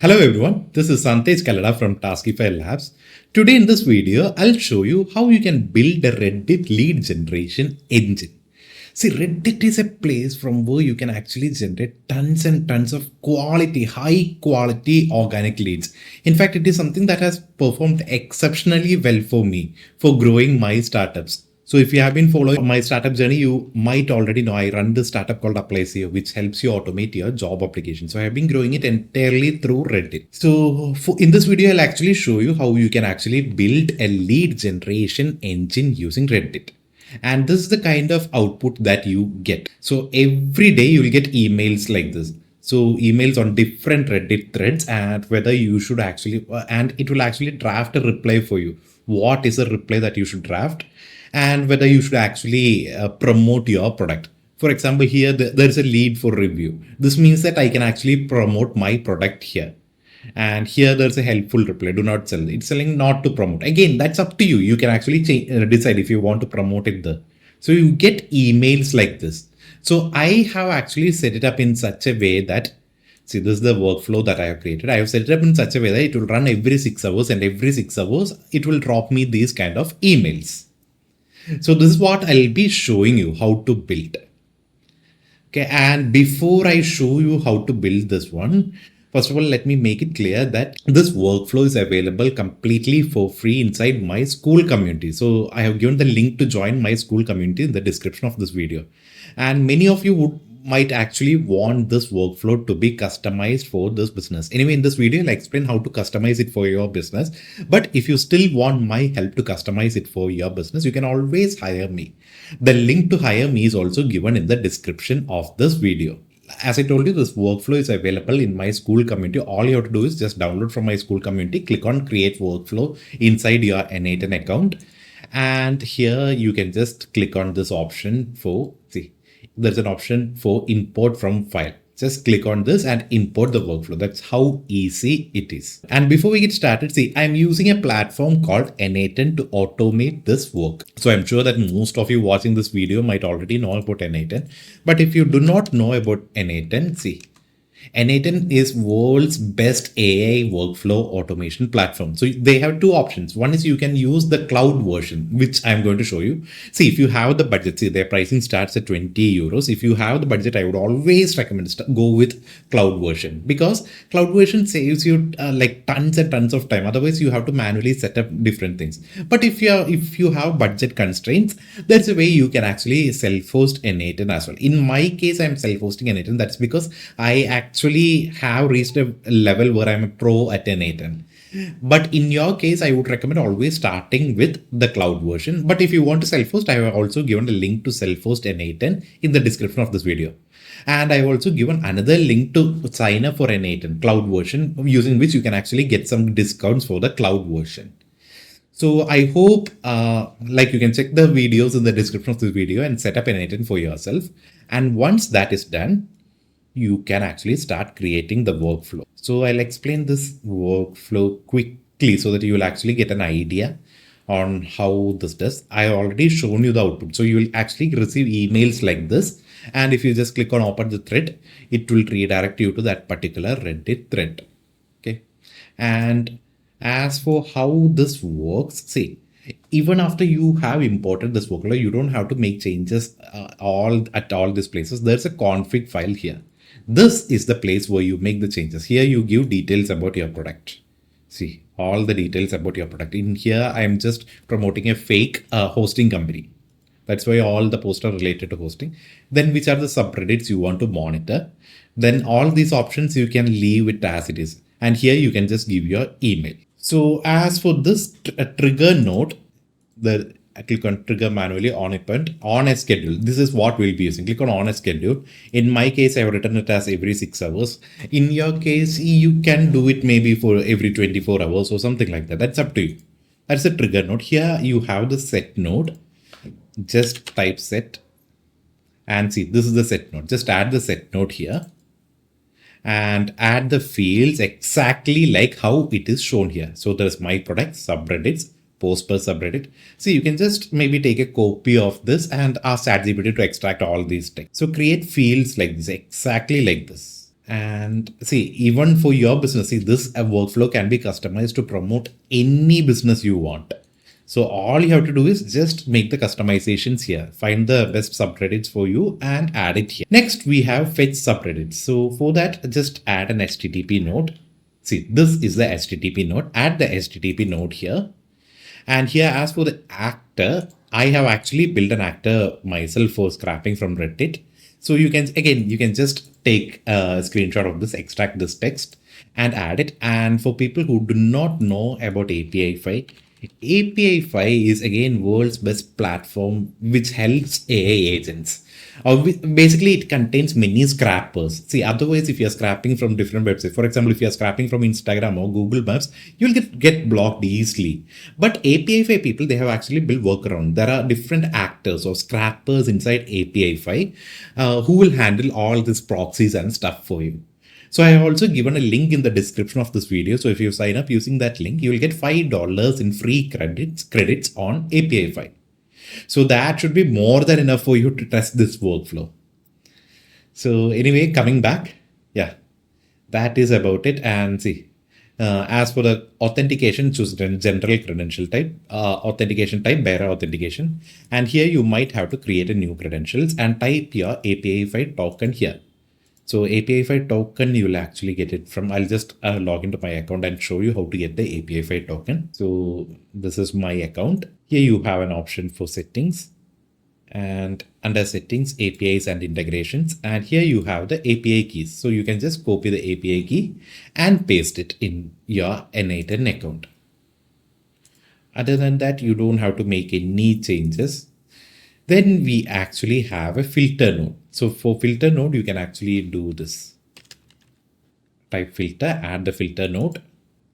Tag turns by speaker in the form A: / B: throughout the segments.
A: Hello everyone, this is Untitled from Taskify Labs. Today in this video, I'll show you how you can build a Reddit lead generation engine. See, Reddit is a place from where you can actually generate tons and tons of quality, high quality organic leads. In fact, it is something that has performed exceptionally well for me for growing my startups. So if you have been following my startup journey, you might already know I run this startup called Replies, which helps you automate your job application. So I have been growing it entirely through Reddit. So in this video, I'll actually show you how you can actually build a lead generation engine using Reddit. And this is the kind of output that you get. So every day you will get emails like this. So emails on different Reddit threads and whether you should actually, and it will actually draft a reply for you. What is a reply that you should draft? And whether you should actually promote your product. For example, here there is a lead for review. This means that I can actually promote my product here. And here there's a helpful reply. Do not sell. It's selling not to promote. Again, that's up to you. You can actually decide if you want to promote it there. So you get emails like this. So I have actually set it up in such a way that, see, this is the workflow that I have created. I have set it up in such a way that it will run every 6 hours, and every 6 hours, it will drop me these kind of emails. So this is what I'll be showing you how to build. Okay, and before I show you how to build this one, first of all, let me make it clear that this workflow is available completely for free inside my school community. So I have given the link to join my school community in the description of this video. And many of you might actually want this workflow to be customized for this business. Anyway, in this video, I'll explain how to customize it for your business. But if you still want my help to customize it for your business, you can always hire me. The link to hire me is also given in the description of this video. As I told you, this workflow is available in my school community. All you have to do is just download from my school community, click on create workflow inside your n8n account. And here you can just click on this option for, see, there's an option for import from file. Just click on this and import the workflow. That's how easy it is. And before we get started, see, I'm using a platform called n8n to automate this work. So I'm sure that most of you watching this video might already know about n8n. But if you do not know about n8n, see, n8n is world's best AI workflow automation platform. So they have two options. One is you can use the cloud version, which I'm going to show you. See, if you have the budget, see, their pricing starts at 20 euros. If you have the budget, I would always recommend go with cloud version, because cloud version saves you like tons and tons of time. Otherwise, you have to manually set up different things. But if you have budget constraints, there's a way you can actually self-host n8n as well. In my case, I'm self-hosting n8n. That's because I actually have reached a level where I'm a pro at n8n. But in your case, I would recommend always starting with the cloud version. But if you want to self-host, I have also given a link to self-host n8n in the description of this video. And I've also given another link to sign up for n8n cloud version, using which you can actually get some discounts for the cloud version. So I hope like you can check the videos in the description of this video and set up n8n for yourself. And once that is done, you can actually start creating the workflow. So I'll explain this workflow quickly so that you will actually get an idea on how this does. I have already shown you the output. So you will actually receive emails like this. And if you just click on open the thread, it will redirect you to that particular Reddit thread. Okay. And as for how this works, see, even after you have imported this workflow, you don't have to make changes at all these places. There's a config file here. This is the place where you make the changes. Here you give details about your product. See, all the details about your product. In here, I am just promoting a fake hosting company. That's why all the posts are related to hosting. Then which are the subreddits you want to monitor. Then all these options you can leave it as it is. And here you can just give your email. So as for this trigger node, I click on trigger manually on a schedule. This is what we'll be using. Click on a schedule. In my case, I have written it as every 6 hours. In your case, you can do it maybe for every 24 hours or something like that. That's up to you. That's a trigger node. Here you have the set node. Just type set and see, this is the set node. Just add the set node here and add the fields exactly like how it is shown here. So there's my product, subreddits, post per subreddit. So you can just maybe take a copy of this and ask ChatGPT to extract all these text. So create fields like this, exactly like this. And see, even for your business, see, this workflow can be customized to promote any business you want. So all you have to do is just make the customizations here, find the best subreddits for you and add it here. Next, we have fetch subreddits. So for that, just add an HTTP node. See, this is the HTTP node. Add the HTTP node here. And here, as for the actor, I have actually built an actor myself for scrapping from Reddit. So you can, again, you can just take a screenshot of this, extract this text and add it. And for people who do not know about API 5 is again world's best platform which helps AI agents. Basically, it contains many scrappers. See, otherwise, if you're scrapping from different websites, for example, if you're scrapping from Instagram or Google Maps, you'll get blocked easily. But API 5 people, they have actually built workaround. There are different actors or scrappers inside API 5 who will handle all these proxies and stuff for you. So I have also given a link in the description of this video. So if you sign up using that link, you will get $5 in free credits on API 5. So that should be more than enough for you to test this workflow. So anyway, coming back, yeah, that is about it. And see, as for the authentication, choose general credential type, authentication type, bearer authentication. And here you might have to create a new credentials and type your API 5 token here. So API 5 token, you will actually get it from, I'll just log into my account and show you how to get the API 5 token. So this is my account. Here you have an option for settings, and under settings, APIs and integrations. And here you have the API keys. So you can just copy the API key and paste it in your n8n account. Other than that, you don't have to make any changes. Then we actually have a filter node. So for filter node, you can actually do this. Type filter, add the filter node.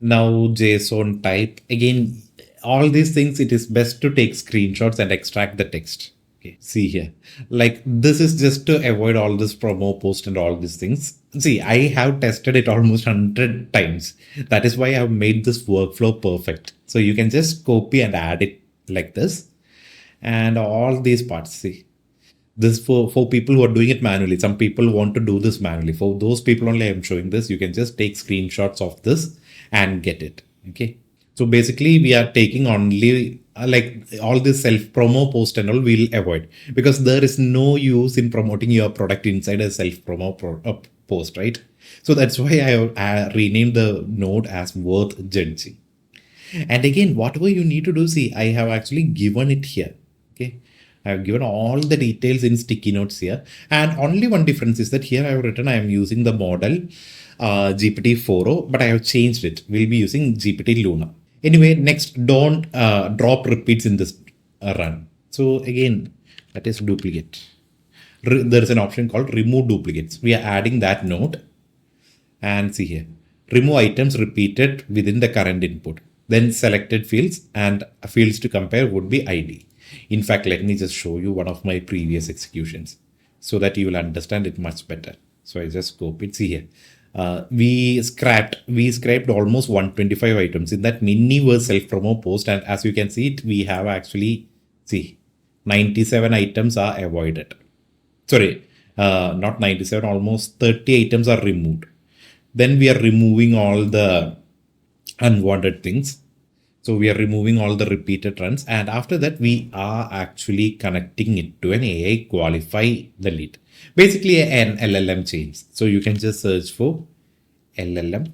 A: Now JSON type. Again, all these things, it is best to take screenshots and extract the text. Okay, see here. Like this is just to avoid all this promo post and all these things. See, I have tested it almost 100 times. That is why I have made this workflow perfect. So you can just copy and add it like this. And all these parts, see, this for people who are doing it manually. Some people want to do this manually. For those people only I'm showing this. You can just take screenshots of this and get it. Okay. So basically we are taking only like all this self promo post and all we'll avoid, because there is no use in promoting your product inside a self promo post, right? So that's why I renamed the node as worth judging. And again, whatever you need to do, see, I have actually given it here. Okay. I have given all the details in sticky notes here. And only one difference is that here I have written I am using the model GPT-4o, but I have changed it. We'll be using GPT Luna. Anyway, next, don't drop repeats in this run. So again, that is duplicate. There is an option called remove duplicates. We are adding that node. And see here, remove items repeated within the current input. Then selected fields and fields to compare would be ID. In fact, let me just show you one of my previous executions so that you will understand it much better. So I just copy it. See here, we scraped almost 125 items. In that, many were self-promo post, and as you can see it, we have actually, see, 97 items are avoided. Sorry, not 97, almost 30 items are removed. Then we are removing all the unwanted things. So we are removing all the repeated runs, and after that we are actually connecting it to an AI qualify the lead. Basically an LLM chain. So you can just search for LLM.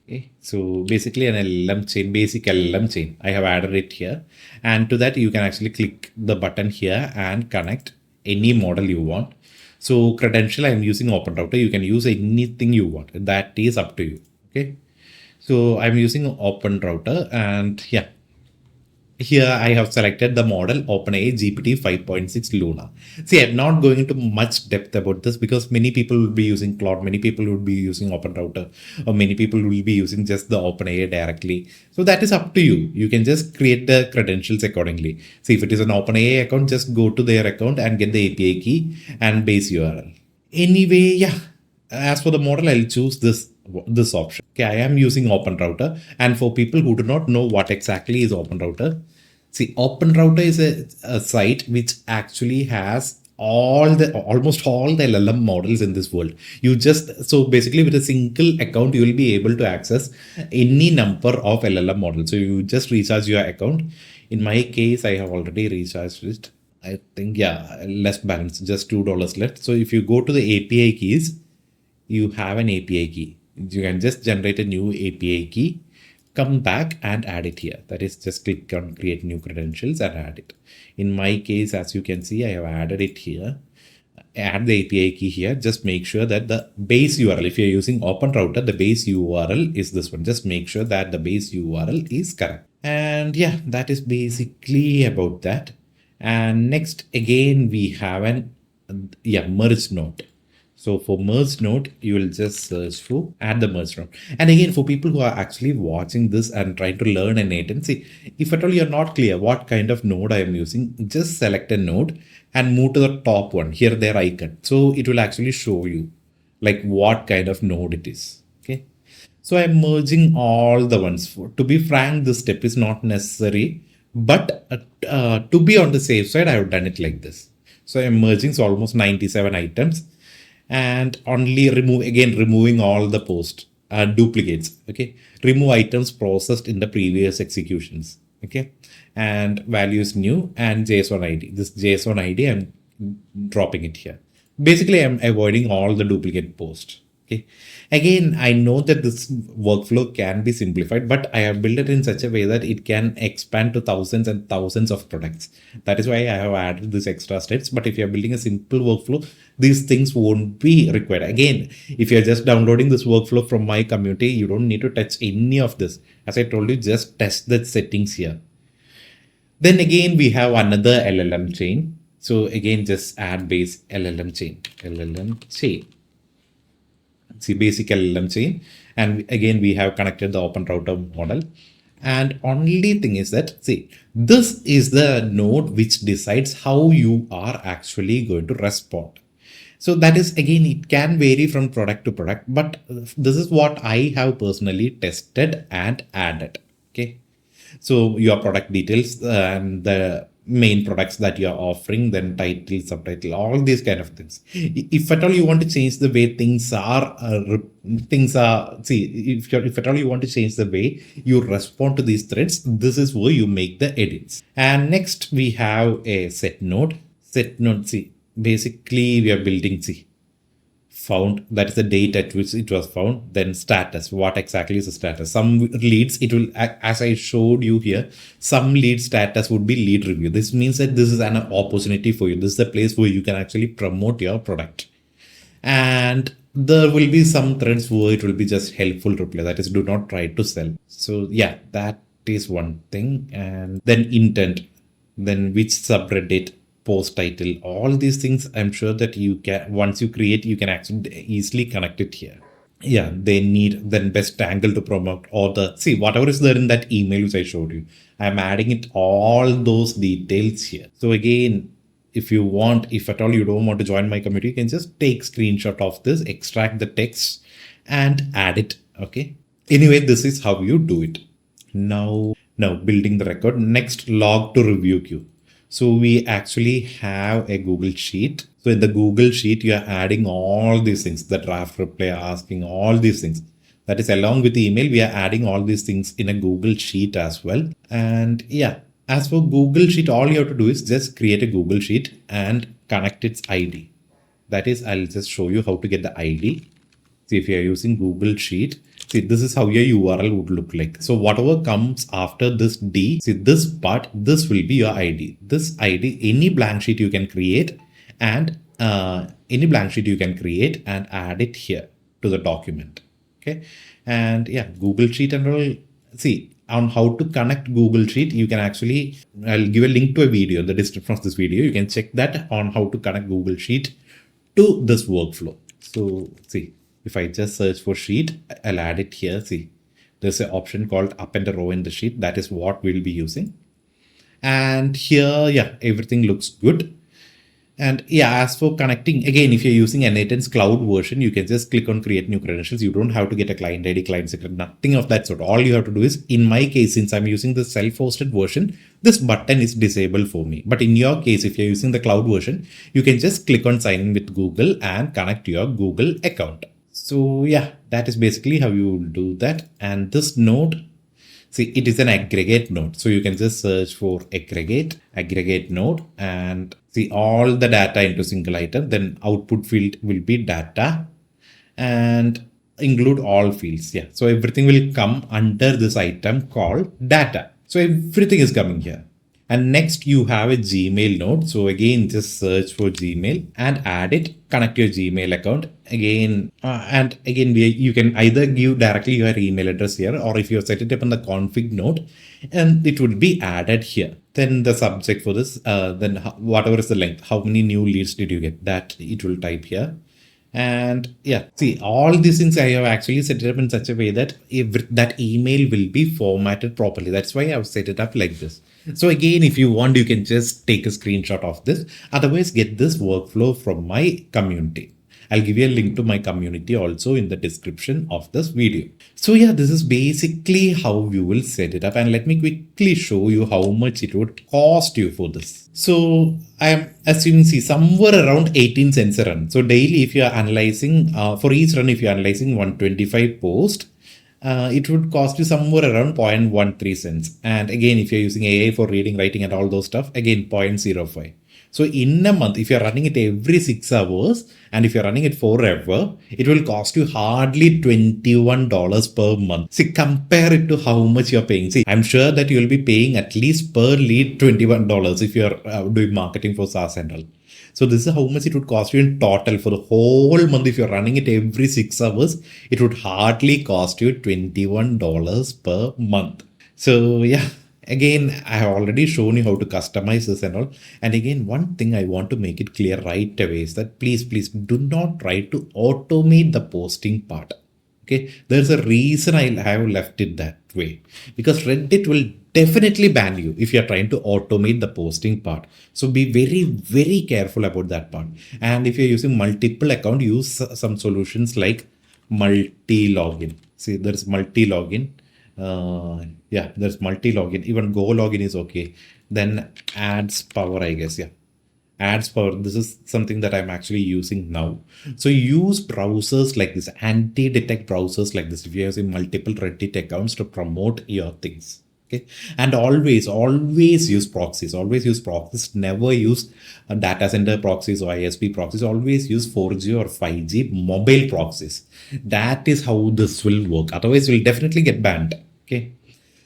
A: Okay. So basically an LLM chain, basic LLM chain. I have added it here, and to that you can actually click the button here and connect any model you want. So credential, I am using OpenRouter. You can use anything you want. That is up to you. Okay. So I'm using OpenRouter, and yeah, here I have selected the model OpenAI GPT 5.6 Luna. See, I'm not going into much depth about this because many people will be using Claude, many people will be using OpenRouter, or many people will be using just the OpenAI directly. So that is up to you. You can just create the credentials accordingly. See, if it is an OpenAI account, just go to their account and get the API key and base URL. Anyway, yeah, as for the model, I'll choose this option. Okay, I am using OpenRouter, and for people who do not know what exactly is OpenRouter, see, OpenRouter is a site which actually has almost all the LLM models in this world. You just, so basically with a single account, you will be able to access any number of LLM models. So you just recharge your account. In my case, I have already recharged it. I think, yeah, less balance, just $2 left. So if you go to the API keys, you have an API key. You can just generate a new API key, come back and add it here. That is, just click on create new credentials and add it. In my case, as you can see, I have added it here. Add the API key here. Just make sure that the base URL, if you're using Open Router, the base URL is this one. Just make sure that the base URL is correct. And yeah, that is basically about that. And next, again, we have an merge node. So for merge node, you will just search for add the merge node. And again, for people who are actually watching this and trying to learn n8n, see, if at all you're not clear what kind of node I am using, just select a node and move to the top one, here their icon. So it will actually show you like what kind of node it is. Okay. So I'm merging all the ones. To be frank, this step is not necessary, but to be on the safe side, I have done it like this. So I'm merging, so almost 97 items. And only removing all the post duplicates. Okay, remove items processed in the previous executions. Okay, and values new and JSON ID. This JSON ID, I'm dropping it here. Basically, I'm avoiding all the duplicate posts. Okay, again, I know that this workflow can be simplified, but I have built it in such a way that it can expand to thousands and thousands of products. That is why I have added this extra steps. But if you're building a simple workflow, these things won't be required. Again, if you're just downloading this workflow from my community, you don't need to touch any of this. As I told you, just test the settings here. Then again, we have another LLM chain. So again, just add base LLM chain. See, basic LLM chain. And again, we have connected the Open Router model. And only thing is that, see, this is the node which decides how you are actually going to respond. So that is, again, it can vary from product to product, but this is what I have personally tested and added. Okay. So your product details and the main products that you're offering, then title, subtitle, all these kind of things. If at all you want to change the way things are, if at all you want to change the way you respond to these threads, this is where you make the edits. And next we have a set node. See, basically we are building, found, that is the date at which it was found. Then status, what exactly is the status? Some leads, it will, as I showed you here, some lead status would be lead review. This means that this is an opportunity for you. This is a place where you can actually promote your product. And there will be some threads where it will be just helpful reply, that is, do not try to sell. So yeah, that is one thing. And then intent, then which subreddit, post title, all these things, I'm sure that you can, once you create, you can actually easily connect it here. Yeah, they need then best angle to promote, or the, see, whatever is there in that email which I showed you, I'm adding it, all those details here. So again, if you want, if at all you don't want to join my community, you can just take screenshot of this, extract the text and add it. Okay. Anyway, this is how you do it. Now building the record. Next, log to review queue. So we actually have a Google Sheet. So in the Google Sheet, you are adding all these things, the draft reply, asking all these things. That is, along with the email, we are adding all these things in a Google Sheet as well. And yeah, as for Google Sheet, all you have to do is just create a Google Sheet and connect its ID. That is, I'll just show you how to get the ID. See, if you are using Google Sheet, see, this is how your URL would look like. So whatever comes after this D, see this part, this will be your ID. This ID, any blank sheet you can create and add it here to the document. Okay. And yeah, Google Sheet and all. See, on how to connect Google Sheet, you can actually, I'll give a link to a video in the description of this video. You can check that on how to connect Google Sheet to this workflow. So see, if I just search for sheet, I'll add it here. See, there's an option called append a row in the sheet. That is what we'll be using. And here, yeah, everything looks good. And yeah, as for connecting, again, if you're using n8n's cloud version, you can just click on create new credentials. You don't have to get a client ID, client secret, nothing of that sort. All you have to do is, in my case, since I'm using the self-hosted version, this button is disabled for me. But in your case, if you're using the cloud version, you can just click on sign in with Google and connect your Google account. So yeah, that is basically how you will do that. And this node, see, it is an aggregate node. So you can just search for aggregate node, and see all the data into single item. Then output field will be data and include all fields. Yeah. So everything will come under this item called data. So everything is coming here. And next you have a Gmail node. So again, just search for Gmail and add it, connect your Gmail account again. You can either give directly your email address here, or if you set it up in the config node, and it would be added here. Then the subject for this, then whatever is the length, how many new leads did you get, that it will type here. And yeah, see, all these things I have actually set it up in such a way that that email will be formatted properly. That's why I've set it up like this. So again, if you want, you can just take a screenshot of this. Otherwise, get this workflow from my community. I'll give you a link to my community also in the description of this video. So yeah, this is basically how you will set it up. And let me quickly show you how much it would cost you for this. So I am, as you can see, somewhere around 18 cents a run. So daily, if you are analyzing, for each run, if you are analyzing 125 posts, it would cost you somewhere around 0.13 cents. And again, if you're using AI for reading, writing and all those stuff, again, 0.05. So in a month, if you're running it every 6 hours and if you're running it forever, it will cost you hardly $21 per month. See, compare it to how much you're paying. See, I'm sure that you'll be paying at least per lead $21 if you're doing marketing for SaaS and all. So this is how much it would cost you in total for the whole month. If you're running it every 6 hours, it would hardly cost you $21 per month. So yeah. Again, I have already shown you how to customize this and all. And again, one thing I want to make it clear right away is that please do not try to automate the posting part. Okay, there's a reason I have left it that way, because Reddit will definitely ban you if you're trying to automate the posting part. So be very careful about that part. And if you're using multiple account, use some solutions like multi-login. See, there's multi-login. Yeah, there's multi-login. Even Go login is okay. Then ads power, I guess. Yeah, ads power. This is something that I'm actually using now. So use browsers like this, anti-detect browsers like this if you're using multiple Reddit accounts to promote your things. Okay, and always use proxies. Always use proxies. Never use data center proxies or ISP proxies. Always use 4G or 5G mobile proxies. That is how this will work. Otherwise, you'll definitely get banned. Okay.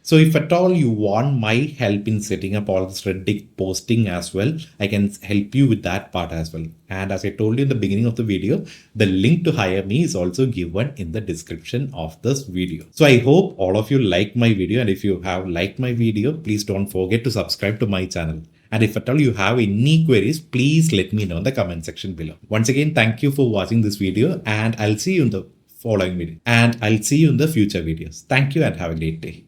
A: So if at all you want my help in setting up all this Reddit posting as well, I can help you with that part as well. And as I told you in the beginning of the video, the link to hire me is also given in the description of this video. So I hope all of you like my video. And if you have liked my video, please don't forget to subscribe to my channel. And if at all you have any queries, please let me know in the comment section below. Once again, thank you for watching this video, and I'll see you in the following video. And I'll see you in the future videos. Thank you and have a great day.